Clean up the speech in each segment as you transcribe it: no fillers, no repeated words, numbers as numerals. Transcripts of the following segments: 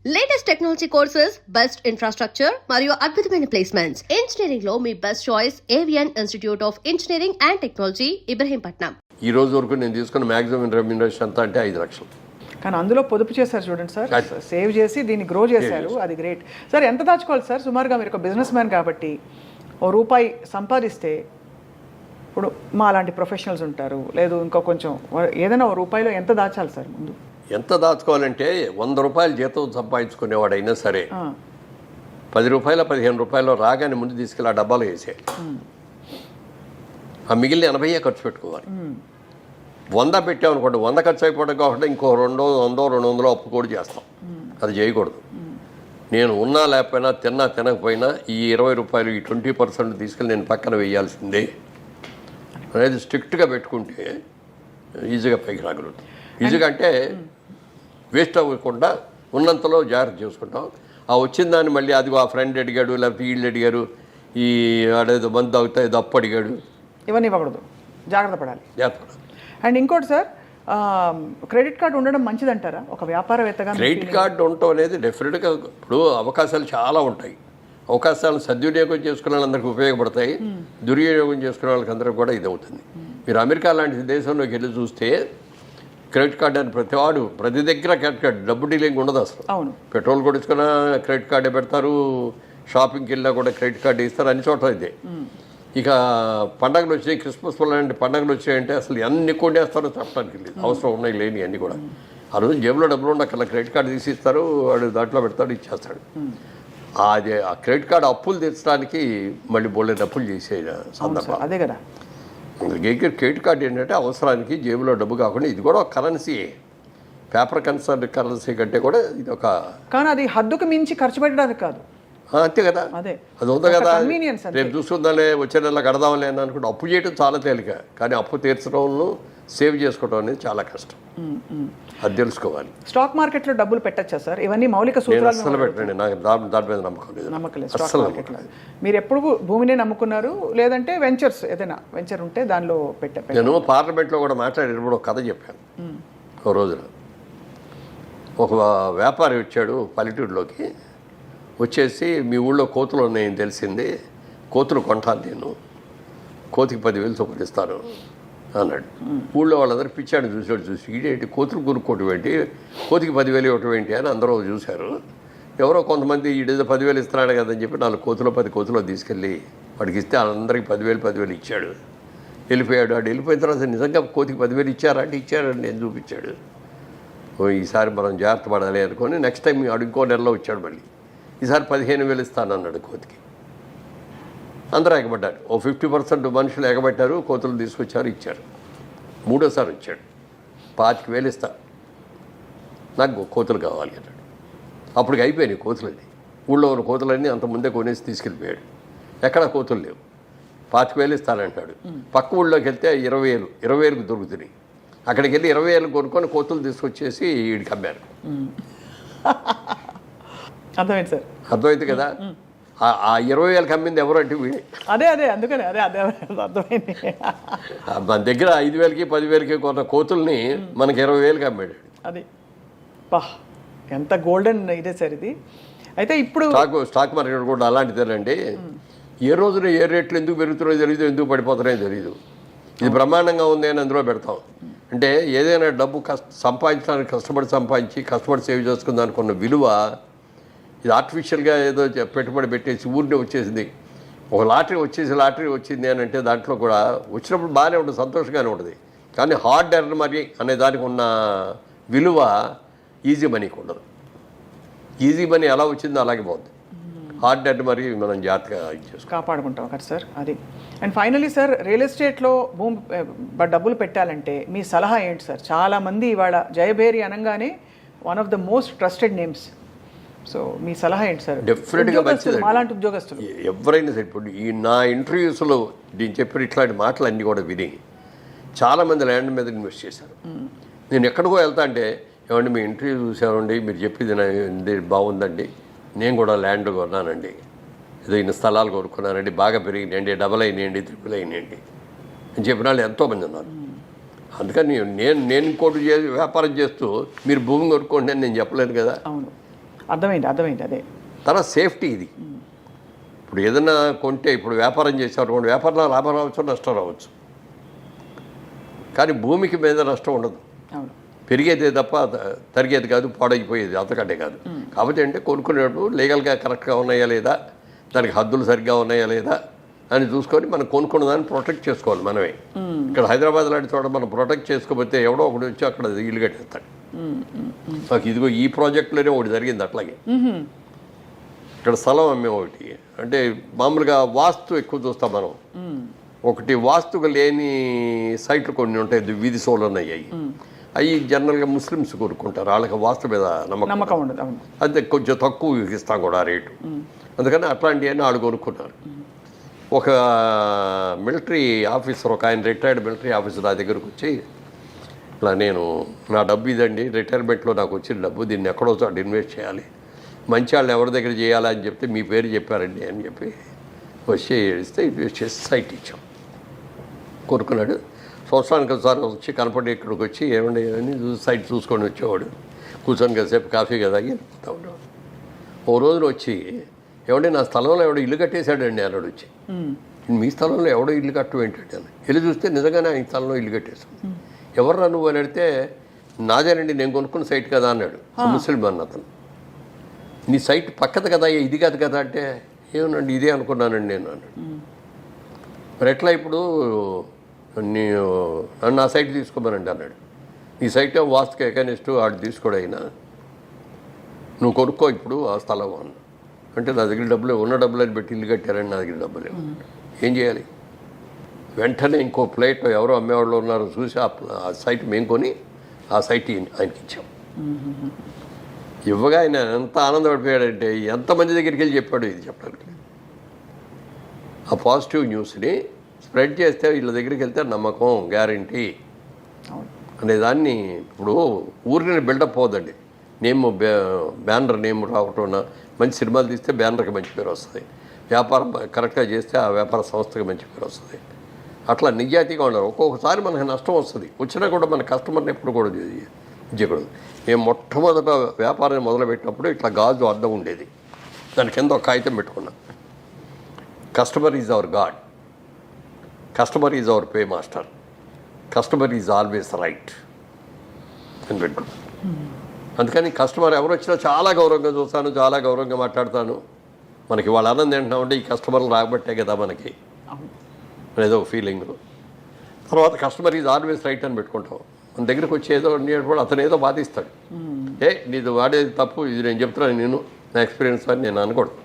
Latest technology courses, best infrastructure మరియు అద్భుతమైన placements. Engineering లో మీ best choice Avian institute of engineering and technology, Ibrahimpatnam. ఈ రోజు వరకు నేను తీసుకున్న మాక్సిమం రెమ్యూనరేషన్ అంతా అంటే 5 లక్షలు. కానీ అందులో పొదుపు చేశారు చూడండి సార్, సేవ్ చేసి దీన్ని గ్రో చేశారు, అది గ్రేట్ సార్. ఎంత దాచుకోవాలి సార్ సుమారుగా? మీరు ఒక బిజినెస్ మ్యాన్ కాబట్టి ఓ రూపాయి సంపాదిస్తే, ఇప్పుడు మా అలాంటి ప్రొఫెషనల్స్ ఉంటారు, లేదు ఇంకా కొంచెం ఏదైనా ఓ రూపాయిలో ఎంత దాచాలి సార్ ముందు? ఎంత దాచుకోవాలంటే 100 రూపాయలు జీతం సంపాదించుకునేవాడైనా సరే 10 రూపాయల 15 రూపాయలు రాగానే ముందు తీసుకెళ్ళి ఆ డబ్బాలో వేసేయాలి. ఆ మిగిలిన 80 ఖర్చు పెట్టుకోవాలి. 100 పెట్టామనుకోండి, 100 ఖర్చు అయిపోవడం కాబట్టి ఇంకో 200 అప్పు కూడా చేస్తాం. అది చేయకూడదు. నేను ఉన్నా లేకపోయినా, తినకపోయినా ఈ 20 రూపాయలు, ఈ 20% తీసుకెళ్ళి నేను పక్కన వేయాల్సిందే అనేది స్ట్రిక్ట్గా పెట్టుకుంటే ఈజీగా పైకి రాగలుగుతాం. ఈజీగా అంటే వేస్ట్ అవ్వకుండా ఉన్నంతలో జాగ్రత్త చేసుకుంటాం. ఆ వచ్చిన దాన్ని మళ్ళీ అదిగో ఆ ఫ్రెండ్ అడిగాడు, లేకపోతే వీళ్ళు అడిగారు, ఈ ఆడేదో మందు తాగుతా ఏదో అప్పు అడిగాడు, ఇవన్నీ ఇవ్వకూడదు, జాగ్రత్త పడాలి. అండ్ ఇంకోటి సార్, క్రెడిట్ కార్డు ఉండడం మంచిదంటారా ఒక వ్యాపారవేత్తగా? క్రెడిట్ కార్డు ఉండటం అనేది డెఫినెట్గా ఇప్పుడు అవకాశాలు చాలా ఉంటాయి. అవకాశాలను సద్వినియోగం చేసుకునే వాళ్ళందరికీ ఉపయోగపడతాయి, దుర్వినియోగం చేసుకునే వాళ్ళకి అందరికీ కూడా ఇది అవుతుంది. మీరు అమెరికా లాంటి దేశంలోకి వెళ్ళి చూస్తే క్రెడిట్ కార్డు అని ప్రతి దగ్గర క్రెడిట్ కార్డు, డబ్బు డీలింగ్ ఉండదు అసలు. అవును, పెట్రోల్ కొడుచుకున్నా క్రెడిట్ కార్డే పెడతారు, షాపింగ్కి వెళ్ళినా కూడా క్రెడిట్ కార్డు ఇస్తారు, అన్ని చోట్ల ఇదే. ఇక పండగలు వచ్చాయి, క్రిస్మస్ లాంటి పండగలు వచ్చాయంటే అసలు ఎన్ని కొట్టేస్తారో చెప్పడానికి లేదు. అవసరం ఉన్నాయి లేని అన్నీ కూడా. ఆ రోజు జేబులో డబ్బులు ఉండక్కర్లా, క్రెడిట్ కార్డు తీసి ఇస్తారు, వాడు దాంట్లో పెడతాడు, ఇచ్చేస్తాడు. అది ఆ క్రెడిట్ కార్డు అప్పులు తీర్చడానికి మళ్ళీ బోల్డెన్ అప్పులు చేసే సందర్భం అదే కదా. క్రెడిట్ కార్డు ఏంటంటే అవసరానికి జేబులో డబ్బు కాకుండా ఇది కూడా ఒక కరెన్సీయే. పేపర్ కరెన్సీ కంటే కూడా ఇది ఒక, కానీ అది హద్దుకు మించి ఖర్చు పెట్టడానికి కాదు. అంతే కదా, అదే అది ఉంది కదా. కన్వీనియన్స్. రేపు చూసుకుందాలే, వచ్చే నెల కడదాంలే అని అనుకుంటే అప్పు చేయడం చాలా తేలిక, కానీ అప్పు తీర్చడంలో సేవ్ చేసుకోవడం అనేది చాలా కష్టం. అది తెలుసుకోవాలి. స్టాక్ మార్కెట్లో డబ్బులు పెట్టచ్చా సార్? ఇవన్నీ మౌలిక సూత్రాలు. అసలు పెట్టండి, నాకు దాని మీద నమ్మకం లేదు. స్టాక్ మార్కెట్లో మీరు ఎప్పుడు భూమినే నమ్ముకున్నారు, లేదంటే వెంచర్స్ ఏదైనా వెంచర్ ఉంటే దానిలో పెట్టారు? నేను పార్లమెంట్లో కూడా మాట్లాడేటప్పుడు ఒక కథ చెప్పాను. ఒక రోజున ఒక వ్యాపారి వచ్చాడు పల్లెటూరులోకి. వచ్చేసి మీ ఊళ్ళో కోతులు ఉన్నాయని తెలిసింది, కోతులు కొంటాను నేను, కోతికి 10,000 చొప్పున ఇస్తాను అన్నాడు. ఊళ్ళో వాళ్ళందరూ పిచ్చాడు చూసి ఈడేంటి కోతులు కొనుక్కోవటం ఏంటి, కోతికి 10,000 ఇవ్వటం ఏంటి అని అందరూ చూశారు. ఎవరో కొంతమంది ఈడేదో 10,000 ఇస్తున్నాడు కదని చెప్పి 4 కోతులు 10 కోతులు తీసుకెళ్ళి వాడికి ఇస్తే అందరికీ 10,000 ఇచ్చాడు. వెళ్ళిపోయాడు. వాడు వెళ్ళిపోయిన తర్వాత నిజంగా కోతికి 10,000 ఇచ్చారా అంటే ఇచ్చాడని నేను చూపించాడు. ఈసారి మనం జాగ్రత్త పడాలి అనుకొని నెక్స్ట్ టైం వాడు ఇంకో నెలలో వచ్చాడు. మళ్ళీ ఈసారి 15,000 ఇస్తానన్నాడు కోతికి. అందరూ ఎగబడ్డారు. ఓ 50% మనుషులు ఎగబట్టారు, కోతులు తీసుకొచ్చారు, ఇచ్చారు. మూడోసారి వచ్చాడు, 25,000 ఇస్తా, నాకు కోతులు కావాలి అన్నాడు. అప్పటికి అయిపోయినాయి కోతులన్నీ. ఊళ్ళో ఉన్న కోతులన్నీ అంత ముందే కొనేసి తీసుకెళ్ళిపోయాడు. ఎక్కడ కోతులు లేవు. 25,000 ఇస్తానంటాడు. పక్క ఊళ్ళోకి వెళ్తే 20,000కి దొరుకుతున్నాయి. అక్కడికి వెళ్ళి 20,000 కొనుక్కొని కోతులు తీసుకొచ్చేసి వీడికి అమ్మారు. అర్థమైంది సార్, అర్థమైంది కదా. ఆ 20,000కి అమ్మింది ఎవరంటే వీడే. అదే అందుకని అదే అర్థమైంది. మన దగ్గర 5,000కి 10,000కి కొన్న కోతుల్ని మనకి 20,000కి అమ్మాడు. అది ఎంత గోల్డెన్ ఇదే సార్ ఇది. అయితే ఇప్పుడు స్టాక్ మార్కెట్ కూడా అలాంటిదేనండి. ఏ రోజున ఏ రేట్లు ఎందుకు పెరుగుతున్నాయో తెలియదు, ఎందుకు పడిపోతున్నాయో తెలియదు. ఇది బ్రహ్మాండంగా ఉంది అని అందులో పెడతాం. అంటే ఏదైనా డబ్బు సంపాదించడానికి కష్టపడి సేవ్ చేసుకుందానికి ఉన్న విలువ ఇది ఆర్టిఫిషియల్గా ఏదో పెట్టుబడి పెట్టేసి ఊరినే వచ్చేసింది. ఒక లాటరీ వచ్చింది అని అంటే దాంట్లో కూడా వచ్చినప్పుడు బాగానే ఉంటుంది, సంతోషంగానే ఉంటుంది. కానీ హార్డ్ ఎర్న్ మనీ అనే దానికి ఉన్న విలువ ఈజీ మనీకి ఉండదు. ఈజీ మనీ ఎలా వచ్చిందో అలాగే బాగుంది. హార్డ్ ఎర్న్ మనీ మనం జాగ్రత్తగా కాపాడుకుంటాం కదా సార్. అది. అండ్ ఫైనలీ సార్, రియల్ ఎస్టేట్లో డబ్బులు పెట్టాలంటే మీ సలహా ఏంటి సార్? చాలామంది ఇవాళ జయభేరి అనగానే one of the most trusted names. So మీ సలహా ఏంటి సార్? డెఫినెట్గా మంచిది. అలాంటి ఉద్యోగస్తులు ఎవరైనా సరే, ఇప్పుడు ఈ నా ఇంటర్వ్యూస్లో నేను చెప్పిన ఇట్లాంటి మాటలు అన్నీ కూడా విని చాలామంది ల్యాండ్ మీద ఇన్వెస్ట్ చేశారు. నేను ఎక్కడికో వెళ్తా అంటే, ఏమండి మీ ఇంటర్వ్యూ చూసామండి, మీరు చెప్పింది బాగుందండి, నేను కూడా ల్యాండ్ కొన్నానండి, ఏదో ఇన్ని స్థలాలు కొనుక్కున్నానండి, బాగా పెరిగినాయండి, డబల్ అయినాయండి, ట్రిపుల్ అయినాయండి అని చెప్పిన వాళ్ళు ఎంతోమంది ఉన్నారు. అందుకని నేను ఇంకోటి వ్యాపారం చేస్తూ మీరు భూమి కొనుక్కోండి అని నేను చెప్పలేను కదా. అవును, అర్థమైంది అదే. తర్వాత సేఫ్టీ ఇది. ఇప్పుడు ఏదైనా కొంటే, ఇప్పుడు వ్యాపారం చేసేవారు వ్యాపారంలో లాభం రావచ్చు, నష్టం రావచ్చు, కానీ భూమికి మీద నష్టం ఉండదు. అవును. పెరిగేదే తప్ప తరిగేది కాదు, పాడైపోయేది అంతకంటే కాదు. కాబట్టి అంటే కొనుక్కునేటప్పుడు లీగల్గా కరెక్ట్గా ఉన్నాయా లేదా, దానికి హద్దులు సరిగ్గా ఉన్నాయా లేదా అని చూసుకొని మనం కొనుక్కున్న దాన్ని ప్రొటెక్ట్ చేసుకోవాలి మనమే. ఇక్కడ హైదరాబాద్ లాంటి చోట మనం ప్రొటెక్ట్ చేసుకోకపోతే ఎవడో ఒకటి వచ్చి అక్కడ ఇల్లు కట్టేస్తాడు. మాకు ఇదిగో ఈ ప్రాజెక్టులోనే ఒకటి జరిగింది అట్లాగే. ఇక్కడ స్థలం అమ్మే ఒకటి, అంటే మామూలుగా వాస్తు ఎక్కువ చూస్తాం మనం. ఒకటి వాస్తుగా లేని సైట్లు కొన్ని ఉంటాయి, వీధి సోలన్ అయ్యాయి. అవి జనరల్గా ముస్లిమ్స్ కోరుకుంటారు, వాళ్ళకి వాస్తు మీద నమ్మకం ఉండదు. అంతే, కొంచెం తక్కువ ఇస్తాం కూడా రేటు. అందుకని అట్లాంటివన్నీ వాళ్ళు కొనుక్కున్నారు. ఒక మిలిటరీ ఆఫీసర్, ఒక ఆయన రిటైర్డ్ మిలిటరీ ఆఫీసర్ నా దగ్గరకు వచ్చి, ఇలా నేను నా డబ్బు ఇదండి, రిటైర్మెంట్లో నాకు వచ్చిన డబ్బు, దీన్ని ఎక్కడో చోట ఇన్వెస్ట్ చేయాలి, మంచి వాళ్ళు ఎవరి దగ్గర చేయాలని చెప్తే మీ పేరు చెప్పారండి అని చెప్పి వచ్చి ఇస్తే ఇన్వెస్ట్ చేసి సైట్ ఇచ్చాం. కొనుక్కున్నాడు. సంవత్సరానికి ఒకసారి వచ్చి కనపడి ఇక్కడికి వచ్చి ఏమండి అని సైట్ చూసుకొని వచ్చేవాడు. కూర్చొని కాసేపు కాఫీ కదా వెళ్ళిపోతా ఉండేవాడు. ఓ రోజున వచ్చి, ఏమంటే నా స్థలంలో ఎవడో ఇల్లు కట్టేశాడండి అన్నాడు వచ్చి. మీ స్థలంలో ఎవడో ఇల్లు కట్టడం ఏంటంటే అని వెళ్ళి చూస్తే నిజంగానే ఆయన స్థలంలో ఇల్లు కట్టేశాడు. ఎవర్రా నువ్వు అని అడిగితే, నాదేనండి, నేను కొనుక్కున్న సైట్ కదా అన్నాడు. ముస్లిం అన్న అతను. నీ సైట్ పక్కది కదా, ఇది కాదు కదా అంటే, ఏమనండి ఇదే అనుకున్నానండి నేను అన్నాడు. మరి ఎట్లా ఇప్పుడు నన్ను నా సైట్ తీసుకోమనండి అన్నాడు. నీ సైట్ వాస్తుకి ఎకనిస్టు ఆడు తీసుకోడు అయినా, నువ్వు కొనుక్కో ఇప్పుడు ఆ స్థలం అన్న. అంటే నా దగ్గర డబ్బులు ఉన్న డబ్బులు అని పెట్టి ఇల్లు కట్టారని నా దగ్గర డబ్బులు ఏం చేయాలి? వెంటనే ఇంకో ప్లేట్ ఎవరో అమ్మేవాళ్ళు ఉన్నారో చూసి ఆ సైట్ మేము కొని ఆ సైట్ ఆయనకి ఇచ్చాం. ఇవ్వగా ఆయన ఎంత ఆనందపడిపోయాడంటే, ఎంతమంది దగ్గరికి వెళ్ళి చెప్పాడు ఇది చెప్పడానికి. ఆ పాజిటివ్ న్యూస్ని స్ప్రెడ్ చేస్తే వీళ్ళ దగ్గరికి వెళ్తే నమ్మకం, గ్యారంటీ అనేదాన్ని. ఇప్పుడు ఊరిని బిల్డప్ పోదండి, నేమ్ బ్యానర్ నేమ్ రావటం, మంచి సినిమాలు తీస్తే బ్యానర్కి మంచి పేరు వస్తుంది, వ్యాపారం కరెక్ట్గా చేస్తే ఆ వ్యాపార సంస్థకి మంచి పేరు వస్తుంది. అట్లా నిజాయితీగా ఉన్నారు. ఒక్కొక్కసారి మనకు నష్టం వస్తుంది, వచ్చినా కూడా మన కస్టమర్ని ఎప్పుడు కూడా చేయకూడదు. మేము మొట్టమొదట వ్యాపారాన్ని మొదలుపెట్టినప్పుడు ఇట్లా గాజు అద్దం ఉండేది, దాని కింద ఒక కాగితం పెట్టుకున్నాం, customer is our God, customer is our pay master, customer is always right అని పెట్టుకున్నాం. అందుకని కస్టమర్ ఎవరు వచ్చినా చాలా గౌరవంగా చూస్తాను, చాలా గౌరవంగా మాట్లాడతాను. మనకి వాళ్ళ ఆనందం ఏంటంటే ఈ కస్టమర్లు రాబట్టే కదా మనకి అనేదో ఒక ఫీలింగ్. తర్వాత కస్టమర్ ఈజ్ ఆల్వేస్ రైట్ అని పెట్టుకుంటాం. మన దగ్గరికి వచ్చి ఏదో కూడా అతను ఏదో బాధిస్తాడు, నీది వాడేది తప్పు, ఇది నేను చెప్తున్నాను, నేను నా ఎక్స్పీరియన్స్ అని నేను అనకూడదు.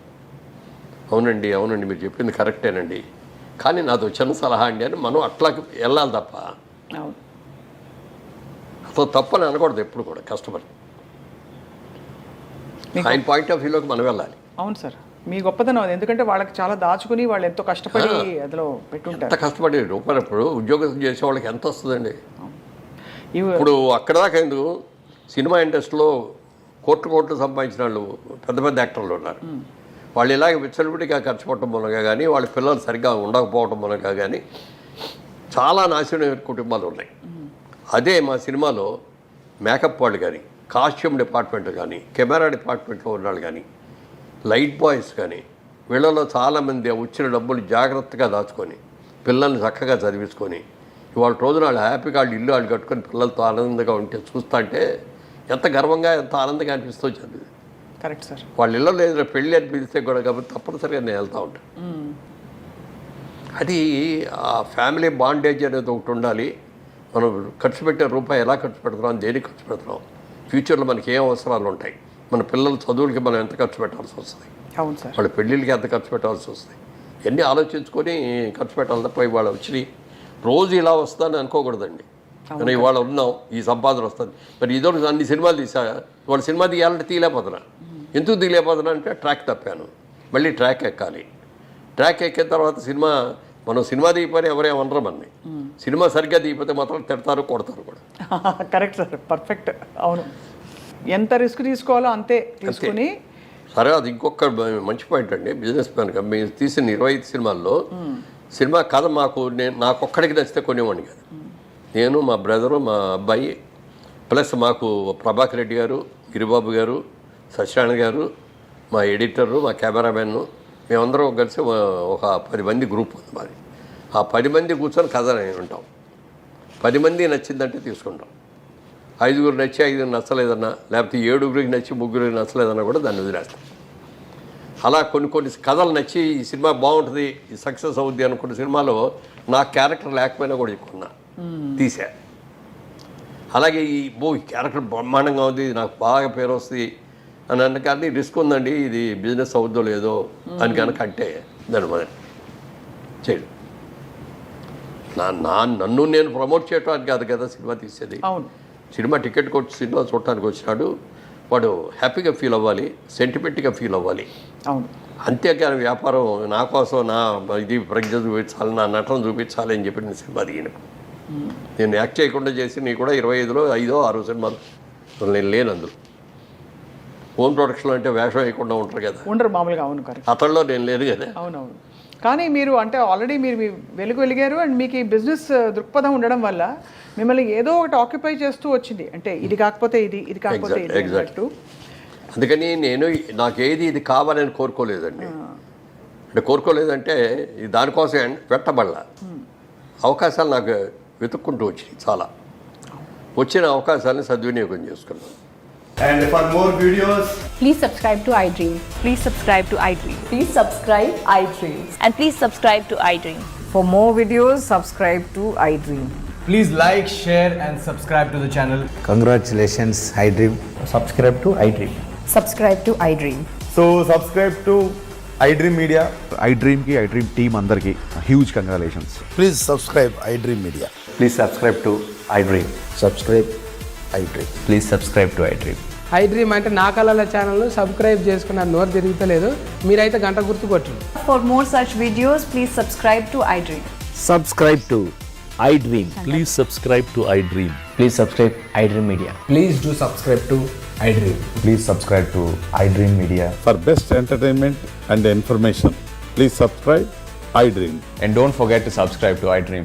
అవునండి మీరు చెప్పింది కరెక్టేనండి, కానీ నాది చిన్న సలహా అండి అని మనం అట్లా వెళ్ళాలి తప్ప అసలు తప్పని అనకూడదు ఎప్పుడు కూడా. కస్టమర్ ఆయన పాయింట్ ఆఫ్ వ్యూలోకి మనం వెళ్ళాలి. అవును సార్, మీ గొప్పతనం అది. ఎందుకంటే వాళ్ళకి చాలా దాచుకుని వాళ్ళు ఎంతో కష్టపడి అందులో పెట్టుంటారు. ఎంత కష్టపడి రూపాయలు ఇప్పుడు ఉద్యోగం చేసే వాళ్ళకి ఎంత వస్తుందండి? ఇప్పుడు అక్కడ దాకా ఎందుకు, సినిమా ఇండస్ట్రీలో కోట్లు సంపాదించిన వాళ్ళు పెద్ద పెద్ద యాక్టర్లు ఉన్నారు. వాళ్ళు ఇలాగ విచ్చలవిడిగా ఖర్చు పెట్టడం మూలంగా కానీ, వాళ్ళ పిల్లలు సరిగ్గా ఉండకపోవడం మూలంగా కానీ చాలా నాశనమైన కుటుంబాలు ఉన్నాయి. అదే మా సినిమాలో మేకప్ వాళ్ళు కానీ, కాస్ట్యూమ్ డిపార్ట్మెంట్ కానీ, కెమెరా డిపార్ట్మెంట్లో ఉన్నవాళ్ళు కానీ, లైట్ బాయ్స్ కానీ, వీళ్ళలో చాలామంది వచ్చిన డబ్బులు జాగ్రత్తగా దాచుకొని పిల్లల్ని చక్కగా చదివించుకొని ఇవాళ రోజున వాళ్ళు హ్యాపీగా వాళ్ళు ఇల్లు వాళ్ళు కట్టుకొని పిల్లలతో ఆనందంగా ఉంటే చూస్తుంటే ఎంత గర్వంగా, ఎంత ఆనందంగా అనిపిస్తుంది చదివి. Correct sir. వాళ్ళ ఇళ్ళలో లేదు పెళ్ళి అని పిలిస్తే కూడా కాబట్టి తప్పనిసరిగా నేను వెళ్తూ ఉంటాను. అది ఆ ఫ్యామిలీ బాండేజ్ అనేది ఒకటి ఉండాలి. మనం ఖర్చు పెట్టే రూపాయి ఎలా ఖర్చు పెడుతున్నాం, దేనికి ఖర్చు పెడుతున్నాం, ఫ్యూచర్లో మనకి ఏం అవసరాలు ఉంటాయి, మన పిల్లల చదువులకి మనం ఎంత ఖర్చు పెట్టాల్సి వస్తుంది, అవును సార్, వాళ్ళ పెళ్ళిళ్ళకి ఎంత ఖర్చు పెట్టాల్సి వస్తుంది, ఇవన్నీ ఆలోచించుకొని ఖర్చు పెట్టాలి తప్ప ఇవాళ వచ్చి రోజు ఇలా వస్తుందని అనుకోకూడదండి. కానీ ఇవాళ ఉన్నాం, ఈ సంపాదన వస్తుంది. మరి ఇదో అన్ని సినిమాలు తీసా, వాళ్ళ సినిమా తీయాలంటే తీయలేకపోతున్నా. ఎందుకు తీయలేకపోతున్నా అంటే ట్రాక్ తప్పాను, మళ్ళీ ట్రాక్ ఎక్కాలి. ట్రాక్ ఎక్కిన తర్వాత మనం సినిమా దిగిపోయి ఎవరేమనరు మనని. సినిమా సరిగ్గా దిగిపోతే మాత్రం తిడతారు, కొడతారు కూడా. Correct sir, perfect. అవును, ఎంత రిస్క్ తీసుకోవాలో అంతే తీసుకుని. సరే, అది ఇంకొక మంచి పాయింట్ అండి. బిజినెస్ మ్యాన్గా మీరు తీసిన 25 సినిమాల్లో సినిమా కథ నాకొక్కడికి నచ్చితే కొనేవాడిని కాదు. నేను, మా బ్రదరు, మా అబ్బాయి, ప్లస్ మాకు ప్రభాకర్ రెడ్డి గారు, గిరిబాబు గారు, సత్యనారాయణ గారు, మా ఎడిటరు, మా కెమెరామెన్, మేమందరం కలిసి ఒక 10 మంది గ్రూప్ ఉంది మాది. ఆ 10 మంది కూర్చొని కథ ఉంటాం. 10 మంది నచ్చిందంటే తీసుకుంటాం. 5గురు నచ్చి 5 నచ్చలేదన్నా, లేకపోతే 7గురికి నచ్చి 3గురికి నచ్చలేదన్నా కూడా దాన్ని వదిలేస్తాం. అలా కొన్ని కథలు నచ్చి ఈ సినిమా బాగుంటుంది, ఈ సక్సెస్ అవుద్ది అనుకున్న సినిమాలో నా క్యారెక్టర్ లేకపోయినా కూడా కొన్నా తీసా. అలాగే ఈ క్యారెక్టర్ బ్రహ్మాండంగా ఉంది, నాకు బాగా పేరు వస్తుంది అని అన్న కానీ రిస్క్ ఉందండి, ఇది బిజినెస్ అవుద్దో లేదో అని కనుక అంటే దాని మొదటి చేయడు. నన్ను నేను ప్రమోట్ చేయడానికి కాదు కదా సినిమా తీసేది. అవును, సినిమా టికెట్ కొట్టి సినిమా చూడటానికి వచ్చినాడు, వాడు హ్యాపీగా ఫీల్ అవ్వాలి, సెంటిమెంట్గా ఫీల్ అవ్వాలి. అవును, అంతేకాని వ్యాపారం నా కోసం నా ఇది ప్రజ్ఞ చూపించాలి, నా నటన చూపించాలి అని చెప్పి నేను సినిమా దిగిన. నేను యాక్ట్ చేయకుండా చేసి నీ కూడా 25లో 5, 6 సినిమాలు నేను లేను అందులో. ఓన్ ప్రొడక్షన్ అంటే వేషం వేయకుండా ఉంటారు కదా, ఉండరు మామూలుగా. అవును, కరెక్ట్. అతడిలో నేను లేదు కదా. అవునవును. కానీ మీరు అంటే ఆల్రెడీ మీరు మీ వెలిగారు అండ్ మీకు ఈ బిజినెస్ దృక్పథం ఉండడం వల్ల మిమ్మల్ని ఏదో ఒకటి ఆక్యుపై చేస్తూ వచ్చింది. అంటే ఇది కాకపోతే ఇది కాకపోతే ఇది అన్నట్టు. అందుకని నేను నాకేది ఇది కావాలని కోరుకోలేదండి. అంటే కోరుకోలేదంటే దానికోసం పెట్టబడలా. అవకాశాలు నాకు వెతుక్కుంటూ వచ్చినాయి. చాలా వచ్చిన అవకాశాలను సద్వినియోగం చేసుకున్నాను. And for more videos, Please subscribe to iDream. Please subscribe to iDream. Please subscribe iDream. And please subscribe to iDream. For more videos, subscribe to iDream. please like, share and subscribe to the channel. Congratulations, iDream. Subscribe to iDream. Subscribe to iDream. So subscribe to iDream Media. iDream ki iDream team andarki huge congratulations. Please subscribe iDream Media. Please subscribe to iDream. Subscribe iDream. Please subscribe to iDream. iDream అంటే నా కళల channel subscribe చేసుకున్న నోరు తిరుగుతలేదు, మీరైతే గంట గుర్తు కొట్టండి. For more such videos, please subscribe to iDream. Subscribe to iDream. Please subscribe to iDream. Please subscribe iDream Media. Please do subscribe to iDream. Please subscribe to iDream Media. For best entertainment and information, please subscribe iDream. And don't forget to subscribe to iDream.